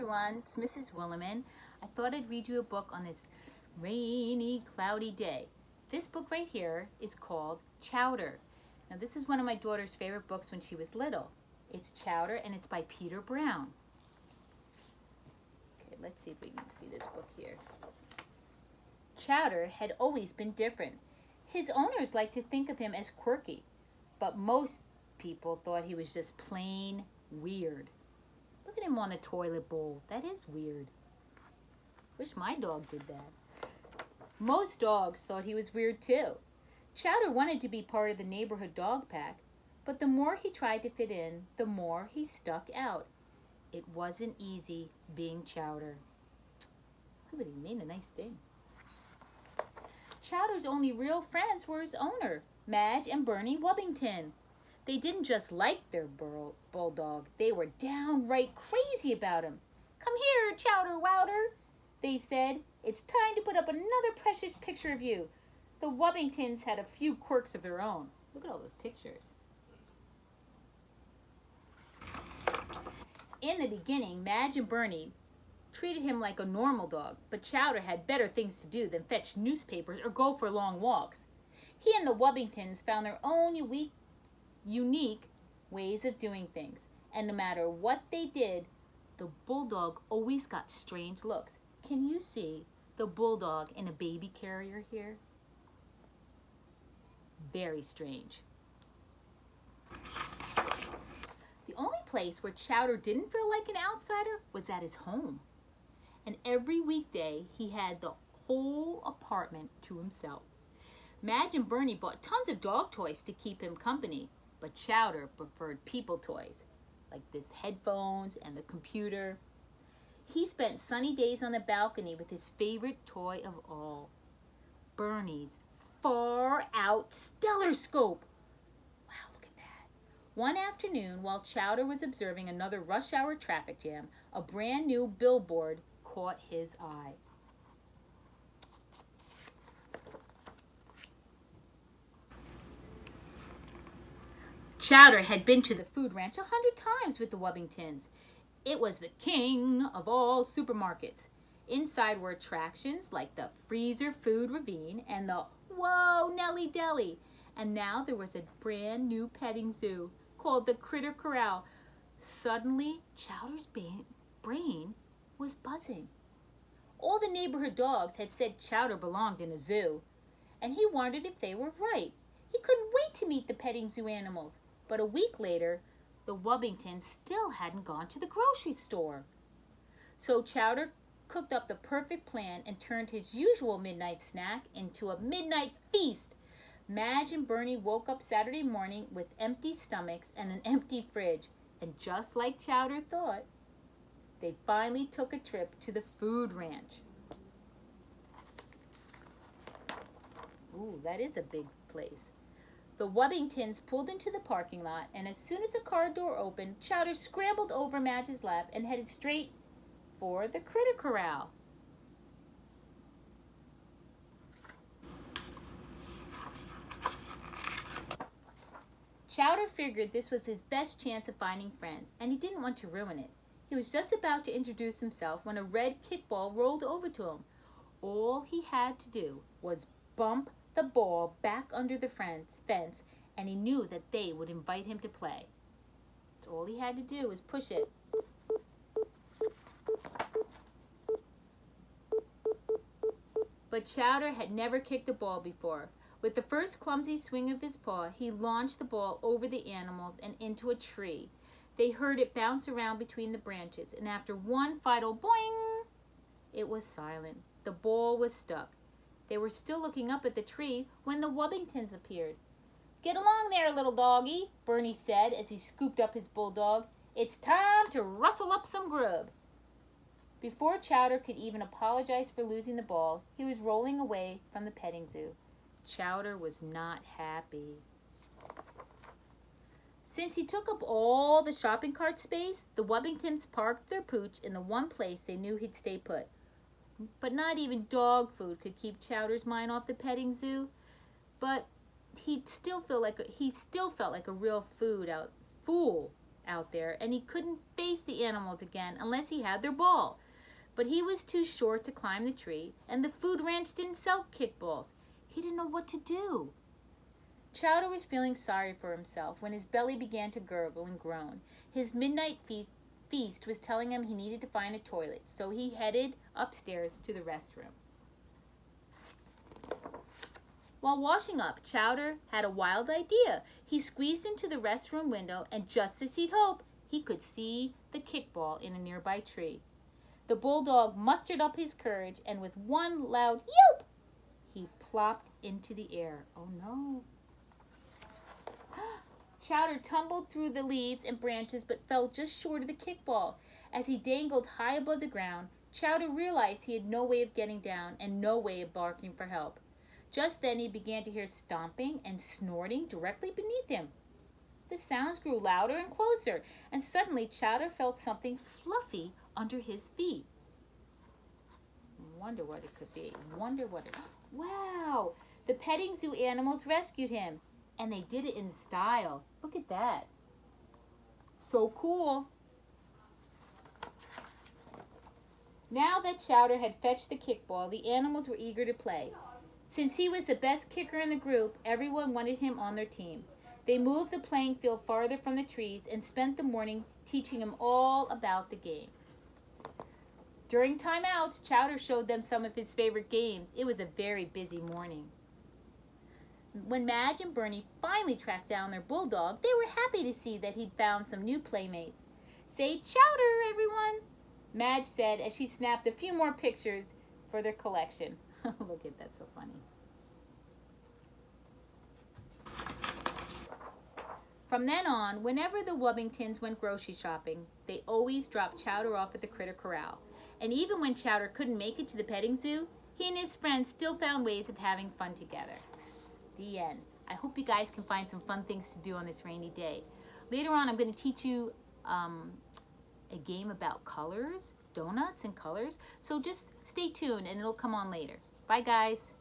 everyone, it's Mrs. Willimann. I thought I'd read you a book on this rainy, cloudy day. This book right here is called Chowder. Now this is one of my daughter's favorite books when she was little. It's Chowder and it's by Peter Brown. Okay, let's see if we can see this book here. Chowder had always been different. His owners liked to think of him as quirky, but most people thought he was just plain weird. Look at him on the toilet bowl. That is weird. Wish my dog did that. Most dogs thought he was weird too. Chowder wanted to be part of the neighborhood dog pack, but the more he tried to fit in, the more he stuck out. It wasn't easy being Chowder. But he made a nice thing. Chowder's only real friends were his owner, Madge and Bernie Wubbington. They didn't just like their bulldog, they were downright crazy about him. "Come here, Chowder Wowder," they said. "It's time to put up another precious picture of you." The Wubbingtons had a few quirks of their own. Look at all those pictures. In the beginning, Madge and Bernie treated him like a normal dog, but Chowder had better things to do than fetch newspapers or go for long walks. He and the Wubbingtons found their own unique ways of doing things, and no matter what they did, the bulldog always got strange looks. Can you see the bulldog in a baby carrier here? Very strange. The only place where Chowder didn't feel like an outsider was at his home. And every weekday, he had the whole apartment to himself. Madge and Bernie bought tons of dog toys to keep him company, but Chowder preferred people toys, like this headphones and the computer. He spent sunny days on the balcony with his favorite toy of all, Bernie's far-out stellaroscope. Wow, look at that. One afternoon, while Chowder was observing another rush hour traffic jam, a brand new billboard caught his eye. Chowder had been to the food ranch 100 times with the Wubbingtons. It was the king of all supermarkets. Inside were attractions like the Freezer Food Ravine and the Whoa Nelly Deli. And now there was a brand new petting zoo called the Critter Corral. Suddenly, Chowder's brain was buzzing. All the neighborhood dogs had said Chowder belonged in a zoo, and he wondered if they were right. He couldn't wait to meet the petting zoo animals. But a week later, the Wubbingtons still hadn't gone to the grocery store. So Chowder cooked up the perfect plan and turned his usual midnight snack into a midnight feast. Madge and Bernie woke up Saturday morning with empty stomachs and an empty fridge. And just like Chowder thought, they finally took a trip to the food ranch. Ooh, that is a big place. The Wubbingtons pulled into the parking lot, and as soon as the car door opened, Chowder scrambled over Madge's lap and headed straight for the Critter Corral. Chowder figured this was his best chance of finding friends, and he didn't want to ruin it. He was just about to introduce himself when a red kickball rolled over to him. All he had to do was bump the ball back under the fence, and he knew that they would invite him to play. So all he had to do was push it. But Chowder had never kicked a ball before. With the first clumsy swing of his paw, he launched the ball over the animals and into a tree. They heard it bounce around between the branches, and after one final boing, it was silent. The ball was stuck. They were still looking up at the tree when the Wubbingtons appeared. "Get along there, little doggy," Bernie said as he scooped up his bulldog. "It's time to rustle up some grub." Before Chowder could even apologize for losing the ball, he was rolling away from the petting zoo. Chowder was not happy. Since he took up all the shopping cart space, the Wubbingtons parked their pooch in the one place they knew he'd stay put. But not even dog food could keep Chowder's mind off the petting zoo. But he still felt like a real fool out there, and he couldn't face the animals again unless he had their ball. But he was too short to climb the tree, and the food ranch didn't sell kickballs. He didn't know what to do. Chowder was feeling sorry for himself when his belly began to gurgle and groan. His midnight feast was telling him he needed to find a toilet, so he headed upstairs to the restroom. While washing up, Chowder had a wild idea. He squeezed into the restroom window, and just as he'd hoped, he could see the kickball in a nearby tree. The bulldog mustered up his courage, and with one loud yelp, he plopped into the air. Oh no. Chowder tumbled through the leaves and branches, but fell just short of the kickball. As he dangled high above the ground, Chowder realized he had no way of getting down and no way of barking for help. Just then he began to hear stomping and snorting directly beneath him. The sounds grew louder and closer, and suddenly Chowder felt something fluffy under his feet. Wonder what it could be. Wow! The petting zoo animals rescued him, and they did it in style. Look at that. So cool. Now that Chowder had fetched the kickball, the animals were eager to play. Since he was the best kicker in the group, everyone wanted him on their team. They moved the playing field farther from the trees and spent the morning teaching him all about the game. During timeouts, Chowder showed them some of his favorite games. It was a very busy morning. When Madge and Bernie finally tracked down their bulldog, they were happy to see that he'd found some new playmates. "Say Chowder, everyone," Madge said as she snapped a few more pictures for their collection. Look at that, so funny. From then on, whenever the Wubbingtons went grocery shopping, they always dropped Chowder off at the Critter Corral. And even when Chowder couldn't make it to the petting zoo, he and his friends still found ways of having fun together. The end. I hope you guys can find some fun things to do on this rainy day. Later on, I'm going to teach you a game about colors, donuts and colors. So just stay tuned and it'll come on later. Bye, guys.